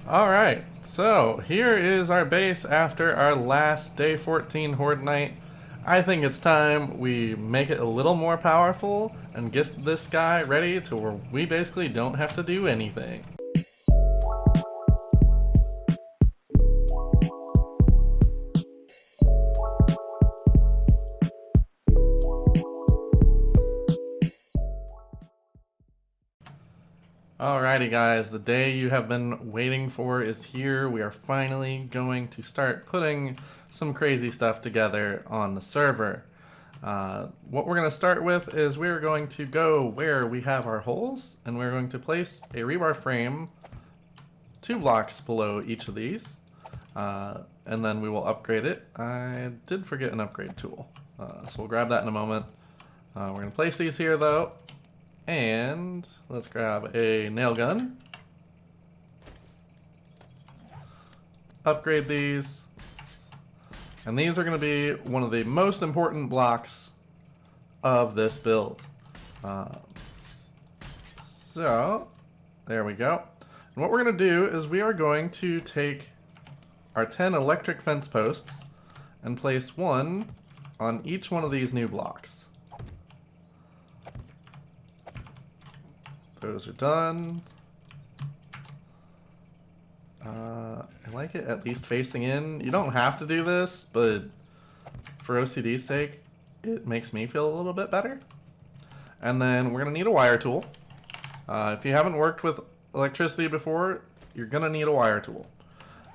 Alright, so here is our base after our last day 14 Horde night. I think it's time we make it a little more powerful and get this guy ready to where we basically don't have to do anything. Alrighty guys, the day you have been waiting for is here. We are finally going to start putting some crazy stuff together on the server. What we're going to start with is we're going to go where we have our holes, and we're going to place a rebar frame 2 blocks below each of these, and then we will upgrade it. I did forget an upgrade tool, so we'll grab that in a moment. We're going to place these here though. And let's grab a nail gun. Upgrade these. And these are going to be one of the most important blocks of this build. So, there we go. And what we're going to do is we are going to take our 10 electric fence posts and place one on each one of these new blocks. Those are done. I like it at least facing in. You don't have to do this, but for OCD's sake, it makes me feel a little bit better. And then we're going to need a wire tool. If you haven't worked with electricity before, you're going to need a wire tool.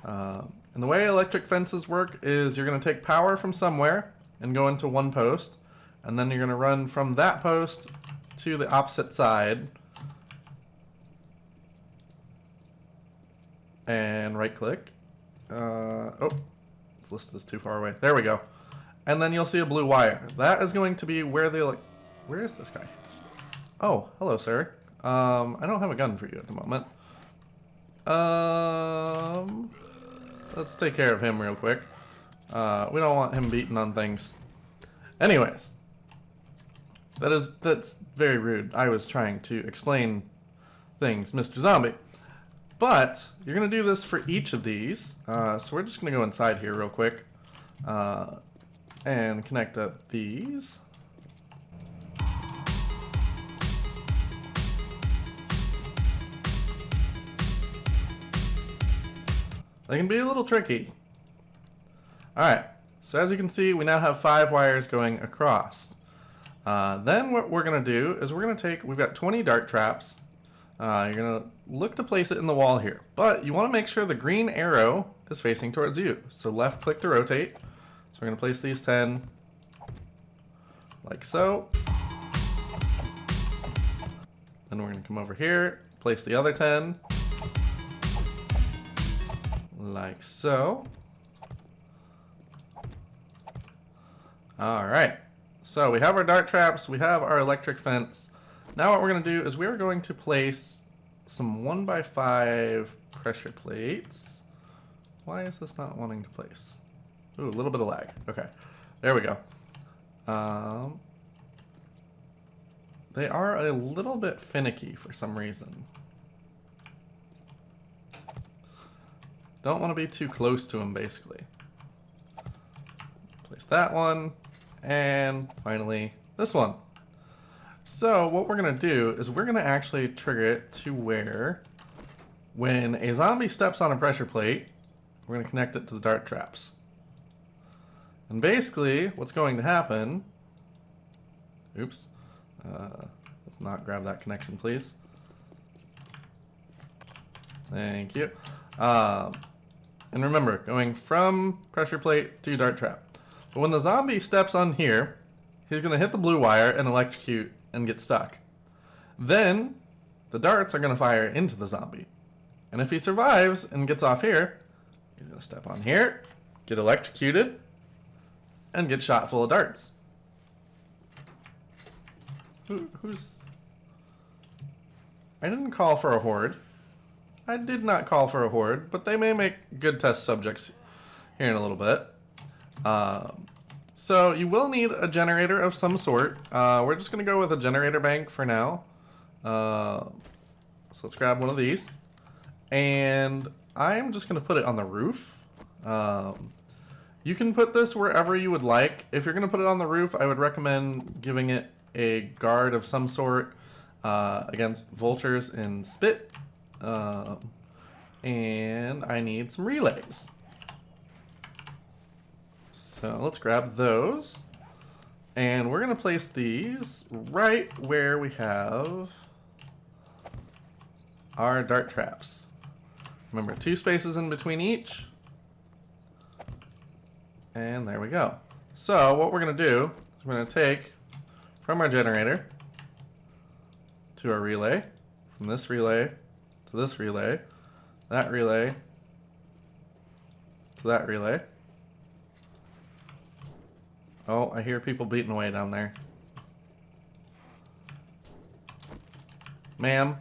And the way electric fences work is you're going to take power from somewhere and go into one post, and then you're going to run from that post to the opposite side. And right click. Oh, it's listed as too far away. There we go. And then you'll see a blue wire. That is going to be where the where is this guy? Oh, hello, sir. I don't have a gun for you at the moment. Let's take care of him real quick. We don't want him beating on things. Anyways, that's very rude. I was trying to explain things, Mr. Zombie. But you're going to do this for each of these. So we're just going to go inside here real quick and connect up these. They can be a little tricky. Alright, so as you can see, we now have 5 wires going across. Then what we're going to do is we're going to take, we've got 20 dart traps. You're going to look to place it in the wall here, but you want to make sure the green arrow is facing towards you. So left click to rotate. So we're going to place these 10 like so. Then we're going to come over here, place the other 10 like so. All right, so we have our dart traps, we have our electric fence. Now what we're going to do is we're going to place some 1x5 pressure plates. Why is this not wanting to place? Ooh, a little bit of lag. Okay, there we go. They are a little bit finicky for some reason. Don't want to be too close to them, basically. Place that one, and finally this one. So what we're going to do is we're going to actually trigger it to where when a zombie steps on a pressure plate, we're going to connect it to the dart traps. And basically what's going to happen, oops, let's not grab that connection, please. Thank you. And remember, going from pressure plate to dart trap. But when the zombie steps on here, he's going to hit the blue wire and electrocute and get stuck. Then the darts are going to fire into the zombie. And if he survives and gets off here, he's going to step on here, get electrocuted, and get shot full of darts. Who's... I didn't call for a horde. I did not call for a horde, but they may make good test subjects here in a little bit. So you will need a generator of some sort. We're just going to go with a generator bank for now. So let's grab one of these. And I'm just going to put it on the roof. You can put this wherever you would like. If you're going to put it on the roof, I would recommend giving it a guard of some sort against vultures and spit. And I need some relays. So let's grab those. And we're going to place these right where we have our dart traps. Remember, 2 spaces in between each. And there we go. So what we're going to do is we're going to take from our generator to our relay, from this relay to this relay, that relay to that relay. Oh, I hear people beating away down there. Ma'am.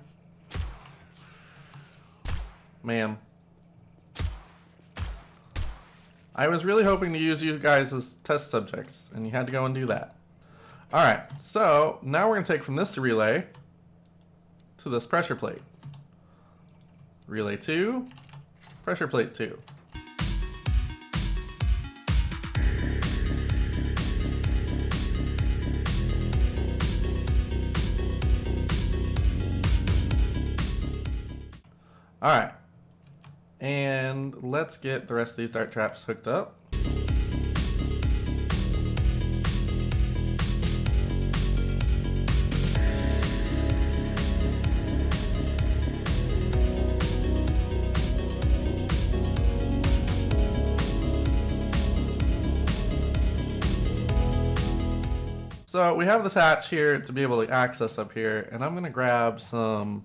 Ma'am. I was really hoping to use you guys as test subjects, and you had to go and do that. Alright, so now we're going to take from this relay to this pressure plate. Relay 2, pressure plate 2. Alright, and let's get the rest of these dart traps hooked up. So we have this hatch here to be able to access up here, and I'm going to grab some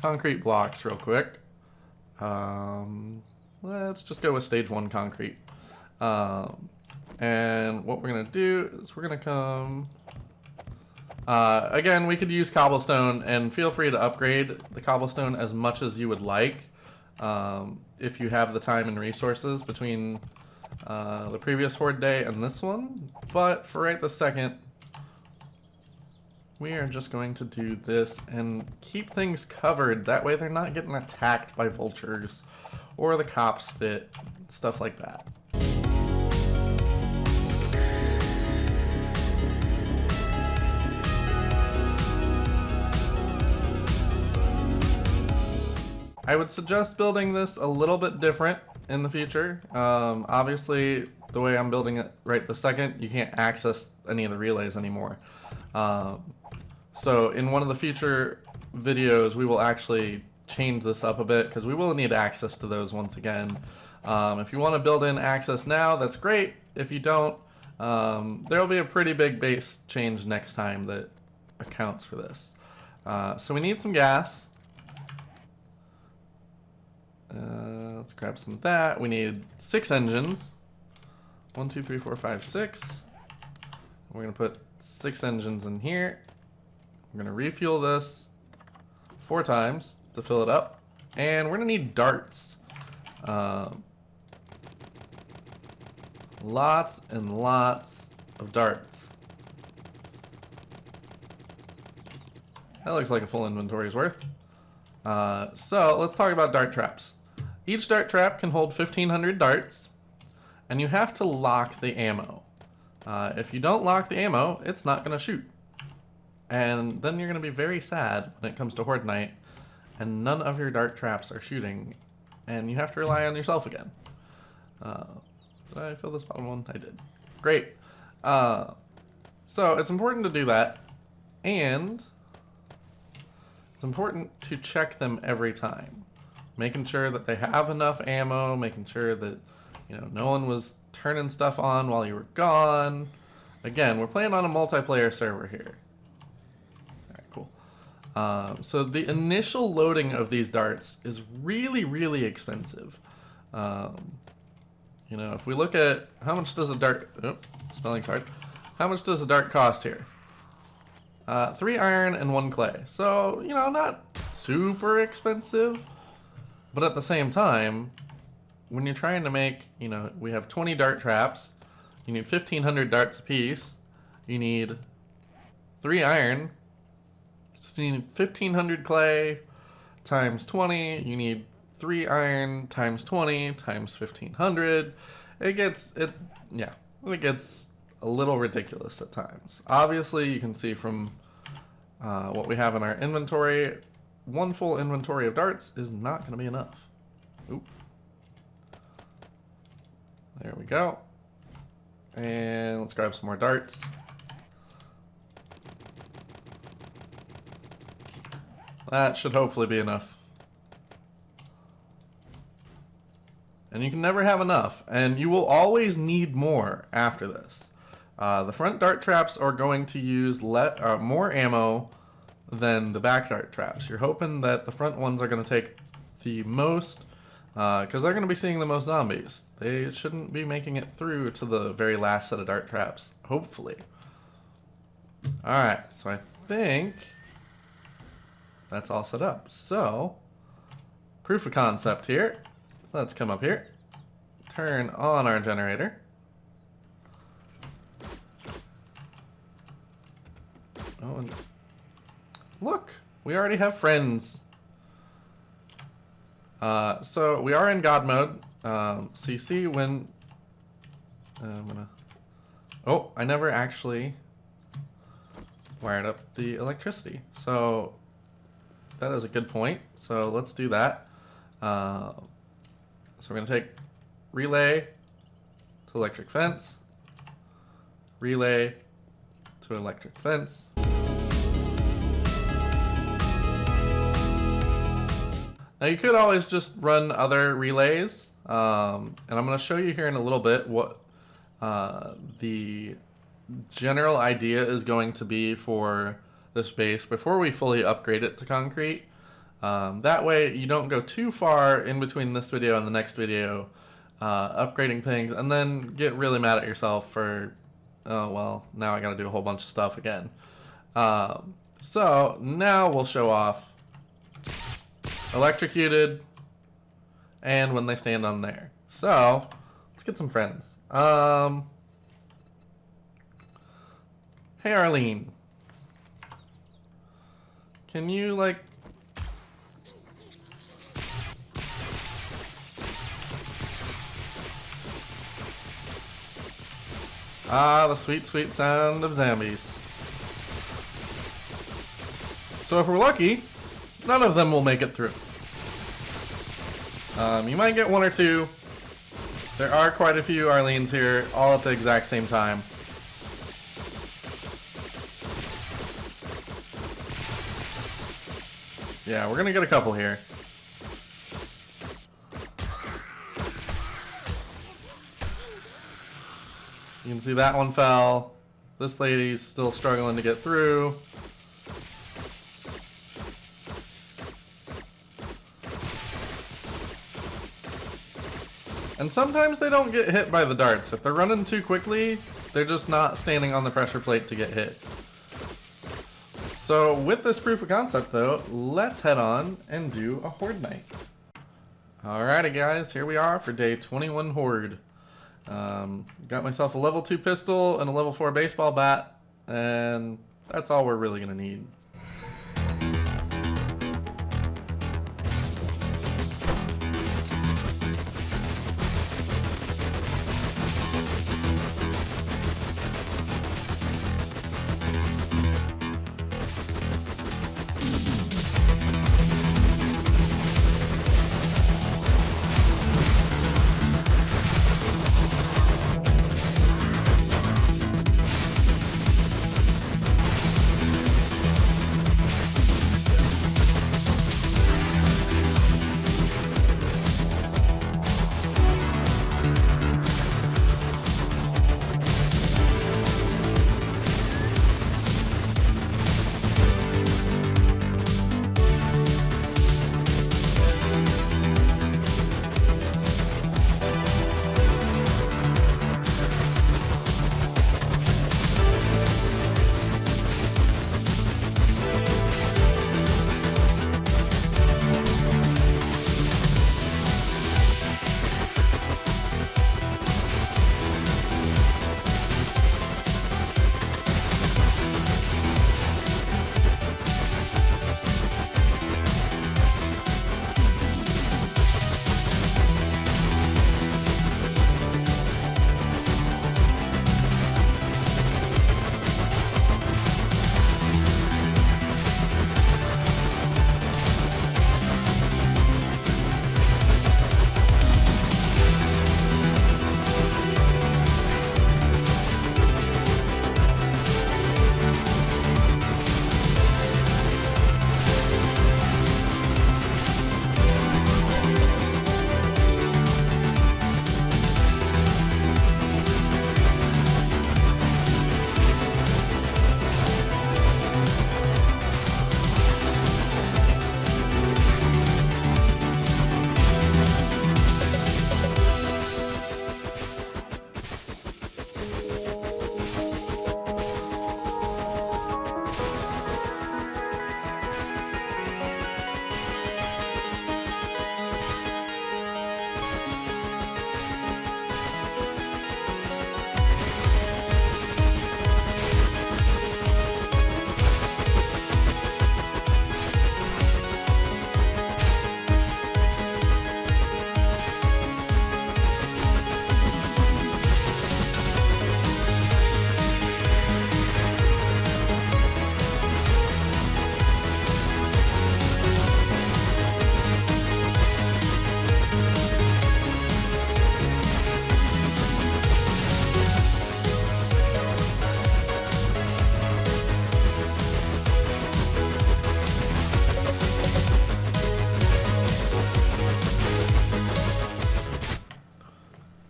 concrete blocks real quick. Let's just go with stage 1 concrete. And what we're going to do is we're going to come... again, we could use cobblestone, and feel free to upgrade the cobblestone as much as you would like if you have the time and resources between the previous Horde day and this one. But for right this second, we are just going to do this and keep things covered. That way they're not getting attacked by vultures or the cops spit, stuff like that. I would suggest building this a little bit different in the future. Obviously, the way I'm building it right this second, you can't access any of the relays anymore. So in one of the future videos, we will actually change this up a bit because we will need access to those once again. If you want to build in access now, that's great. If you don't, there will be a pretty big base change next time that accounts for this. So we need some gas. Let's grab some of that. We need 6 engines. 1, 2, 3, 4, 5, 6. We're going to put 6 engines in here. We're going to refuel this 4 times to fill it up. And we're going to need darts. Lots and lots of darts. That looks like a full inventory's worth. So let's talk about dart traps. Each dart trap can hold 1,500 darts, and you have to lock the ammo. If you don't lock the ammo, it's not going to shoot. And then you're going to be very sad when it comes to Horde night, and none of your dart traps are shooting, and you have to rely on yourself again. Did I fill this bottom one? I did. Great. So it's important to do that, and it's important to check them every time. Making sure that they have enough ammo, making sure that, you know, no one was turning stuff on while you were gone. Again, we're playing on a multiplayer server here. Alright, cool. So the initial loading of these darts is really, really expensive. You know, if we look at how much does a dart... Oh, spelling's hard. How much does a dart cost here? 3 iron and 1 clay. So, you know, not super expensive. But at the same time, when you're trying to make, you know, we have 20 dart traps. You need 1,500 darts apiece. You need 3 iron. So you need 1,500 clay times 20. You need 3 iron times 20 times 1500. It gets a little ridiculous at times. Obviously, you can see from what we have in our inventory, one full inventory of darts is not going to be enough. Oop. There we go. And let's grab some more darts. That should hopefully be enough. And you can never have enough, and you will always need more after this. The front dart traps are going to use more ammo than the back dart traps. You're hoping that the front ones are going to take the most, because they're going to be seeing the most zombies. They shouldn't be making it through to the very last set of dart traps, hopefully. Alright, so I think that's all set up. So, proof of concept here. Let's come up here, turn on our generator. Oh, and look, we already have friends. So we are in God mode. So you see when oh, I never actually wired up the electricity. So that is a good point. So let's do that. So we're going to take relay to electric fence, relay to electric fence. Now you could always just run other relays, and I'm going to show you here in a little bit what the general idea is going to be for this base before we fully upgrade it to concrete. That way you don't go too far in between this video and the next video upgrading things and then get really mad at yourself for, oh well, now I gotta do a whole bunch of stuff again. So now we'll show off electrocuted and when they stand on there. So let's get some friends. Hey Arlene, can you like the sweet, sweet sound of zombies. So if we're lucky, none of them will make it through. You might get one or two. There are quite a few Arlenes here, all at the exact same time. Yeah, we're gonna get a couple here. You can see that one fell. This lady's still struggling to get through. And sometimes they don't get hit by the darts. If they're running too quickly, they're just not standing on the pressure plate to get hit. So with this proof of concept though, let's head on and do a horde night. Alrighty guys, here we are for day 21 horde. Got myself a level 2 pistol and a level 4 baseball bat, and that's all we're really gonna need.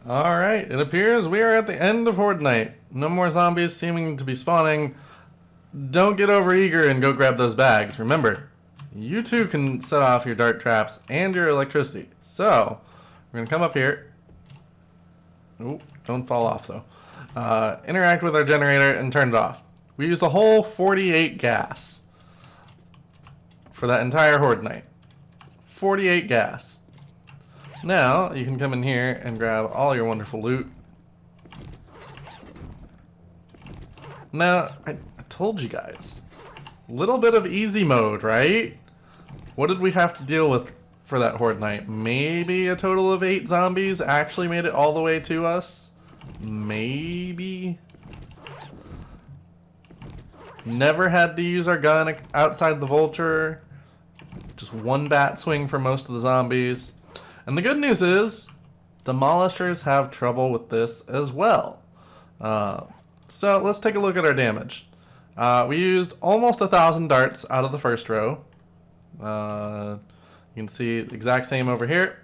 Alright, it appears we are at the end of Horde Night. No more zombies seeming to be spawning. Don't get overeager and go grab those bags. Remember, you too can set off your dart traps and your electricity. So, we're going to come up here. Ooh, don't fall off though. Interact with our generator and turn it off. We used a whole 48 gas for that entire Horde Night. 48 gas. Now, you can come in here and grab all your wonderful loot. Now, I told you guys. A little bit of easy mode, right? What did we have to deal with for that Horde Night? Maybe a total of 8 zombies actually made it all the way to us? Maybe? Never had to use our gun outside the vulture. Just one bat swing for most of the zombies. And the good news is, demolishers have trouble with this as well. So let's take a look at our damage. We used almost 1,000 darts out of the first row. You can see the exact same over here.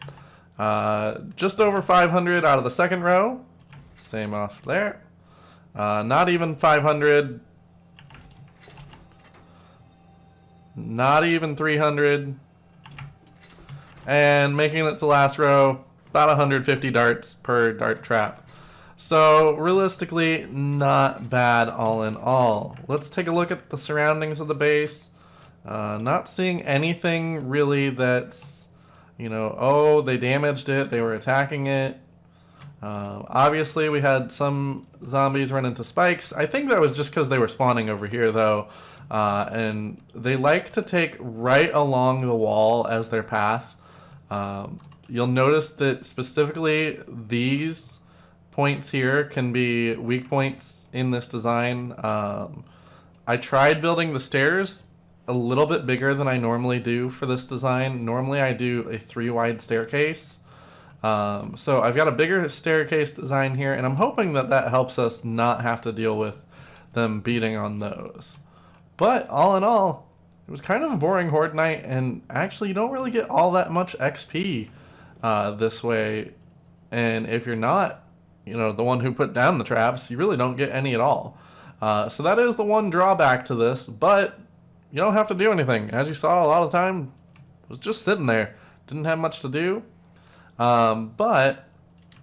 Just over 500 out of the second row. Same off there. Not even 500. Not even 300. And making it to the last row, about 150 darts per dart trap. So realistically, not bad all in all. Let's take a look at the surroundings of the base. Not seeing anything really that's, you know, oh, they damaged it, they were attacking it. Obviously, we had some zombies run into spikes. I think that was just because they were spawning over here, though. And they like to take right along the wall as their path. You'll notice that specifically these points here can be weak points in this design. I tried building the stairs a little bit bigger than I normally do for this design. Normally I do a 3-wide staircase. So I've got a bigger staircase design here, and I'm hoping that that helps us not have to deal with them beating on those. But all in all, it was kind of a boring Horde Night, and actually you don't really get all that much XP this way. And if you're not, you know, the one who put down the traps, you really don't get any at all. So that is the one drawback to this, but you don't have to do anything. As you saw, a lot of the time, it was just sitting there. Didn't have much to do. But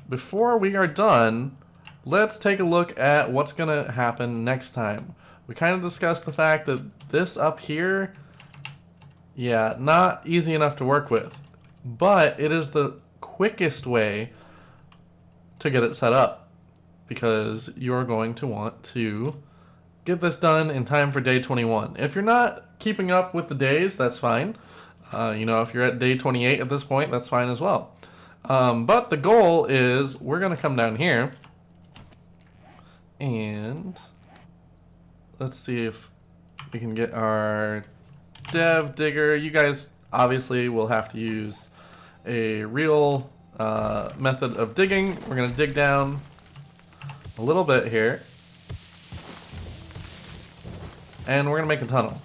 before we are done, let's take a look at what's going to happen next time. We kind of discussed the fact that this up here, yeah, not easy enough to work with. But it is the quickest way to get it set up, because you're going to want to get this done in time for day 21. If you're not keeping up with the days, that's fine. You know, if you're at day 28 at this point, that's fine as well. But the goal is we're going to come down here and let's see if we can get our dev digger. You guys obviously will have to use a real method of digging. We're going to dig down a little bit here, and we're going to make a tunnel.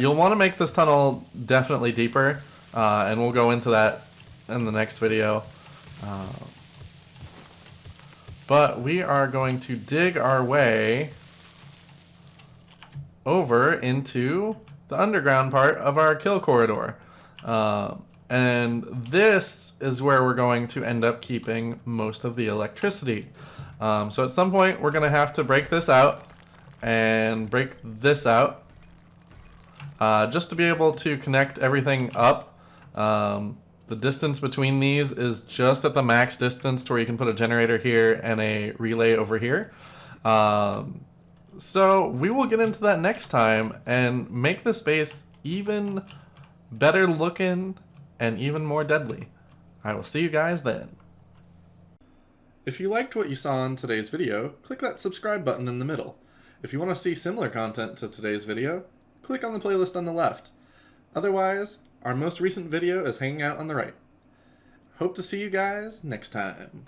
You'll want to make this tunnel definitely deeper, and we'll go into that in the next video. But we are going to dig our way over into the underground part of our kill corridor. And this is where we're going to end up keeping most of the electricity. So at some point we're going to have to break this out and break this out just to be able to connect everything up. The distance between these is just at the max distance to where you can put a generator here and a relay over here. So we will get into that next time and make this base even better looking and even more deadly. I will see you guys then. If you liked what you saw in today's video, click that subscribe button in the middle. If you want to see similar content to today's video, click on the playlist on the left. Otherwise, our most recent video is hanging out on the right. Hope to see you guys next time.